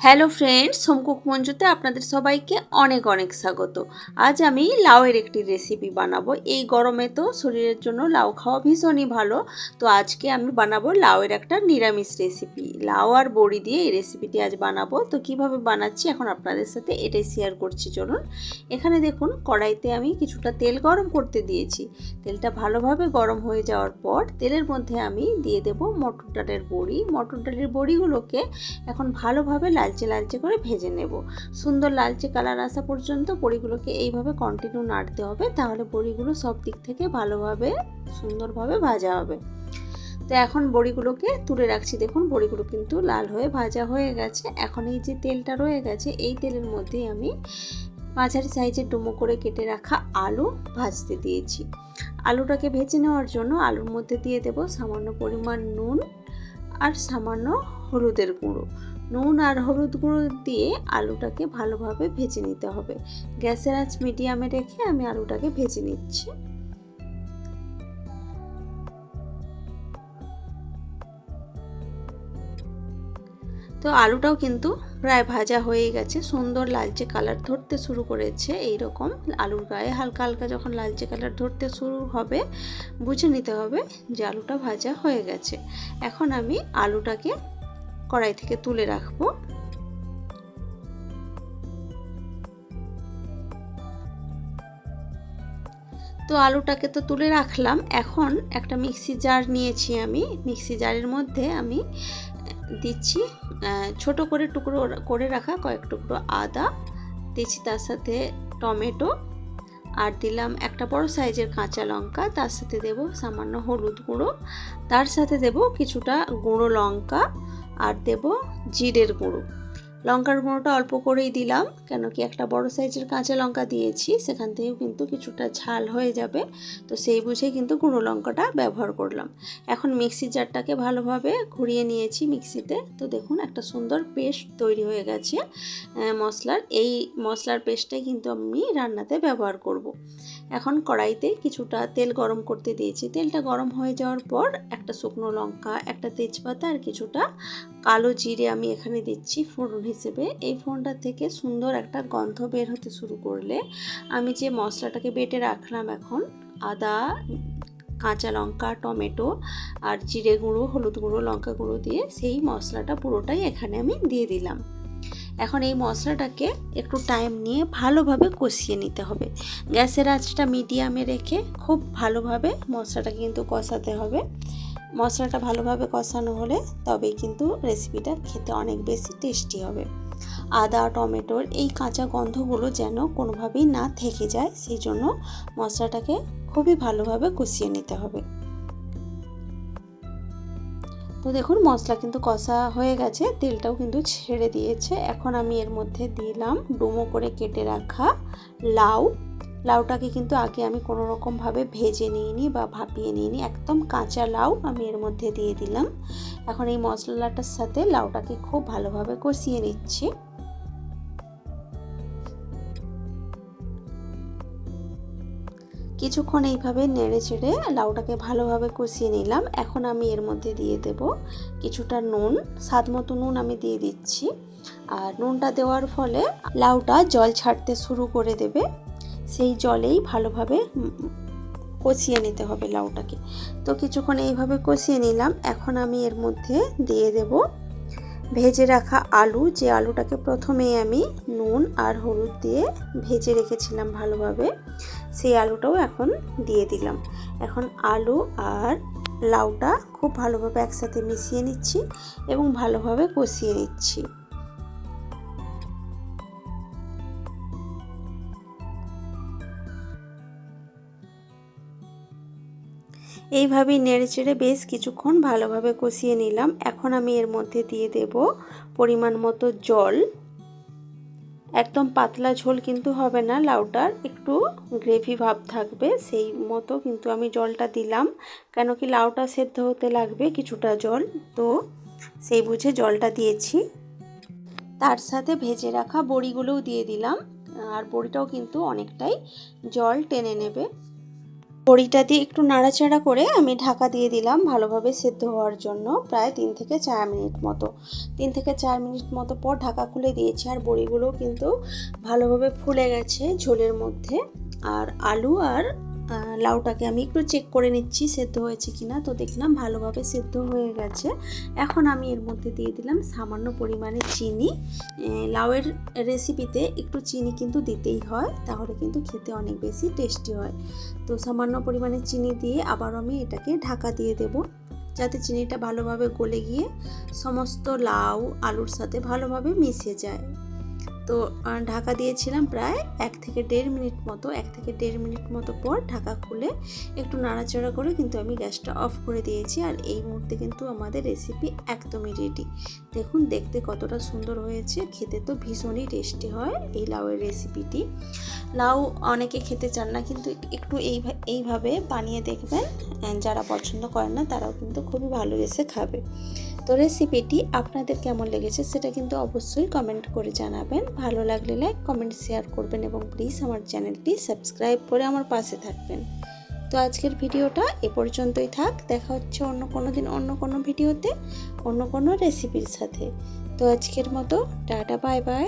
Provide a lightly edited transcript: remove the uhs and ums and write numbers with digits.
Hello friends, home cook মঞ্জুতে আপনাদের সবাইকে অনেক অনেক স্বাগত। আজ আমি লাউয়ের একটি রেসিপি বানাবো। এই গরমে তো শরীরের জন্য লাউ খাওয়া ভীষণই ভালো। তো আজকে আমি বানাবো লাউয়ের একটা নিরামিষ রেসিপি। লাউ আর বড়ি দিয়ে এই রেসিপিটি আজ বানাবো। তো কিভাবে বানাচ্ছি এখন আপনাদের সাথে এটাই শেয়ার করছি। চলুন, এখানে দেখুন কড়াইতে আমি কিছুটা তেল গরম করতে দিয়েছি। তেলটা ভালোভাবে গরম হয়ে যাওয়ার পর তেলের মধ্যে আমি দিয়ে দেব মটর ডালের বড়ি। মটর ডালের বড়িগুলোকে এখন ভালোভাবে লালচে লালচে করে ভেজে নেব। সুন্দর লালচে কালার আসা পর্যন্ত বড়িগুলোকে এইভাবে কন্টিনিউ নাড়তে হবে, তাহলে বড়িগুলো সব দিক থেকে ভালোভাবে সুন্দরভাবে ভাজা হবে। তো এখন বড়িগুলোকে তুলে রাখছি। দেখুন বড়িগুলো কিন্তু লাল হয়ে ভাজা হয়ে গেছে। এখন এই যে তেলটা রয়ে গেছে, এই তেলের মধ্যেই আমি মাঝারি সাইজের ডুমো করে কেটে রাখা আলু ভাজতে দিয়েছি। আলুটাকে ভেজে নেওয়ার জন্য আলুর মধ্যে দিয়ে দেব সামান্য পরিমাণ নুন আর সামান্য হলুদের গুঁড়ো। নুন আর হলুদ গুঁড়ো দিয়ে আলুটাকে ভালোভাবে ভেজে নিতে হবে। গ্যাসের আঁচ মিডিয়ামে রেখে আমি আলুটাকে ভেজে নিচ্ছি। তো আলুটাও কিন্তু প্রায় ভাজা হয়ে গেছে, সুন্দর লালচে কালার ধরতে শুরু করেছে। এই রকম আলুর গায়ে হালকা হালকা যখন লালচে কালার ধরতে শুরু হবে, বুঝে নিতে হবে যে আলুটা ভাজা হয়ে গেছে। এখন আমি আলুটাকে কড়াই থেকে তুলে রাখবো। তো আলুটাকে তো তুলে রাখলাম। এখন একটা মিক্সি জার নিয়েছি আমি। মিক্সি জারের মধ্যে আমি দিচ্ছি ছোট করে টুকরো করে রাখা কয়েক টুকরো আদা দিচ্ছি, তার সাথে টমেটো, আর দিলাম একটা বড় সাইজের কাঁচা লঙ্কা, তার সাথে দেব সামান্য হলুদ গুঁড়ো, তার সাথে দেব কিছুটা গুঁড়ো লঙ্কা, আর দেব জিরের গুঁড়ো। লঙ্কার গুঁড়োটা অল্প করেই দিলাম, কেন কি একটা বড় সাইজের কাঁচা লঙ্কা দিয়েছি, সেখান থেকেও কিন্তু কিছুটা ঝাল হয়ে যাবে। তো সেই বুঝে কিন্তু গুঁড়ো লঙ্কাটা ব্যবহার করলাম। এখন মিক্সি জারটাকে ভালোভাবে ঘুরিয়ে নিয়েছি মিক্সিতে। তো দেখুন একটা সুন্দর পেস্ট তৈরি হয়ে গেছে মশলার। এই মশলার পেস্টটাই কিন্তু আমি রান্নাতে ব্যবহার করব। এখন কড়াইতে কিছুটা তেল গরম করতে দিয়েছি। তেলটা গরম হয়ে যাওয়ার পর একটা শুকনো লঙ্কা, একটা তেজপাতা আর কিছুটা কালো জিরে আমি এখানে দিচ্ছি ফোড়ন হিসেবে। এই ফোড়নটা থেকে সুন্দর একটা গন্ধ বের হতে শুরু করলে আমি যে মশলাটাকে বেটে রাখলাম এখন আদা, কাঁচা লঙ্কা, টমেটো আর জিরে গুঁড়ো, হলুদ গুঁড়ো, লঙ্কা গুঁড়ো দিয়ে সেই মশলাটা পুরোটাই এখানে আমি দিয়ে দিলাম। এখন এই মশলাটাকে একটু টাইম নিয়ে ভালোভাবে কষিয়ে নিতে হবে। গ্যাসের আঁচটা মিডিয়ামে রেখে খুব ভালোভাবে মশলাটাকে কিন্তু কষাতে হবে। মশলাটা ভালোভাবে কষানো হলে তবেই কিন্তু রেসিপিটা খেতে অনেক বেশি টেস্টি হবে। আদা টমেটোর এই কাঁচা গন্ধগুলো যেন কোনোভাবেই না থেকে যায়, সেই জন্য মশলাটাকে খুবই ভালোভাবে কষিয়ে নিতে হবে। তো দেখুন মশলা কিন্তু কষা হয়ে গেছে, তেলটাও কিন্তু ছেড়ে দিয়েছে। এখন আমি এর মধ্যে দিলাম ডুমো করে কেটে রাখা লাউ। লাউটাকে কিন্তু আগে আমি কোনো রকমভাবে ভেজে নিইনি বা ভাপিয়ে নিইনি, একদম কাঁচা লাউ আমি এর মধ্যে দিয়ে দিলাম। এখন এই মশলাটার সাথে লাউটাকে খুব ভালোভাবে কষিয়ে নিচ্ছি। কিছুক্ষণ এইভাবে নেড়ে চেড়ে লাউটাকে ভালোভাবে কষিয়ে নিলাম। এখন আমি এর মধ্যে দিয়ে দেব কিছুটা নুন, স্বাদ মতো নুন আমি দিয়ে দিচ্ছি। আর নুনটা দেওয়ার ফলে লাউটা জল ছাড়তে শুরু করে দেবে, সেই জলেই ভালোভাবে কষিয়ে নিতে হবে লাউটাকে। তো কিছুক্ষণ এইভাবে কষিয়ে নিলাম। এখন আমি এর মধ্যে দিয়ে দেব ভেজে রাখা আলু, যে আলুটাকে প্রথমেই আমি নুন আর হলুদ দিয়ে ভেজে রেখেছিলাম ভালোভাবে, সেই আলুটাও এখন দিয়ে দিলাম। এখন আলু আর লাউটা খুব ভালোভাবে একসাথে মিশিয়ে নিচ্ছি এবং ভালোভাবে কষিয়ে নিচ্ছি। এইভাবেই নেড়েচেড়ে বেশ কিছুক্ষণ ভালোভাবে কষিয়ে নিলাম। এখন আমি এর মধ্যে দিয়ে দেব পরিমাণ মতো জল। একদম পাতলা ঝোল কিন্তু হবে না, লাউটার একটু গ্রেভি ভাব থাকবে, সেই মতো কিন্তু আমি জলটা দিলাম, কেন কি লাউটা সেদ্ধ হতে লাগবে কিছুটা জল। তো সেই বুঝে জলটা দিয়েছি। তার সাথে ভেজে রাখা বড়িগুলোও দিয়ে দিলাম, আর বড়িটাও কিন্তু অনেকটাই জল টেনে নেবে। বড়িটা দিয়ে একটু নাড়াচাড়া করে আমি ঢাকা দিয়ে দিলাম ভালোভাবে সেদ্ধ হওয়ার জন্য প্রায় 3 থেকে 4 মিনিট মতো। 3 থেকে 4 মিনিট মতো পর ঢাকা খুলে দিয়েছি, আর বড়িগুলো কিন্তু ভালোভাবে ফুলে গেছে ঝোলের মধ্যে। আর আলু আর লাউটাকে আমি একটু চেক করে নিচ্ছি সেদ্ধ হয়েছে কিনা। তো দেখলাম ভালোভাবে সেদ্ধ হয়ে গেছে। এখন আমি এর মধ্যে দিয়ে দিলাম সামান্য পরিমাণে চিনি। লাউয়ের রেসিপিতে একটু চিনি কিন্তু দিতেই হয়, তাহলে কিন্তু খেতে অনেক বেশি টেস্টি হয়। তো সামান্য পরিমাণে চিনি দিয়ে আবার আমি এটাকে ঢাকা দিয়ে দেব, যাতে চিনিটা ভালোভাবে গলে গিয়ে সমস্ত লাউ আলুর সাথে ভালোভাবে মিশে যায়। তো ঢাকা দিয়েছিলাম প্রায় 1 থেকে 1.5 মিনিট মতো। 1 থেকে 1.5 মিনিট মতো পর ঢাকা খুলে একটু নাড়াচাড়া করে কিন্তু আমি গ্যাসটা অফ করে দিয়েছি। আর এই মুহূর্তে কিন্তু আমাদের রেসিপি একদমই রেডি। দেখুন দেখতে কতটা সুন্দর হয়েছে, খেতে তো ভীষণই টেস্টি হয় এই লাউয়ের রেসিপিটি। লাউ অনেকে খেতে চান না, কিন্তু একটু এইভাবে বানিয়ে দেখবেন, যারা পছন্দ করেন না তারাও কিন্তু খুবই ভালোবেসে খাবে। তো রেসিপিটি আপনাদের কেমন লেগেছে সেটা কিন্তু অবশ্যই কমেন্ট করে জানাবেন। ভালো লাগলে লাইক কমেন্ট শেয়ার করবেন এবং প্লিজ আমার চ্যানেলটি সাবস্ক্রাইব করে আমার পাশে থাকবেন। তো আজকের ভিডিওটা এ পর্যন্তই থাক। দেখা হচ্ছে অন্য কোনো দিন অন্য কোনো ভিডিওতে অন্য কোনো রেসিপির সাথে। তো আজকের মতো টাটা বাই বাই।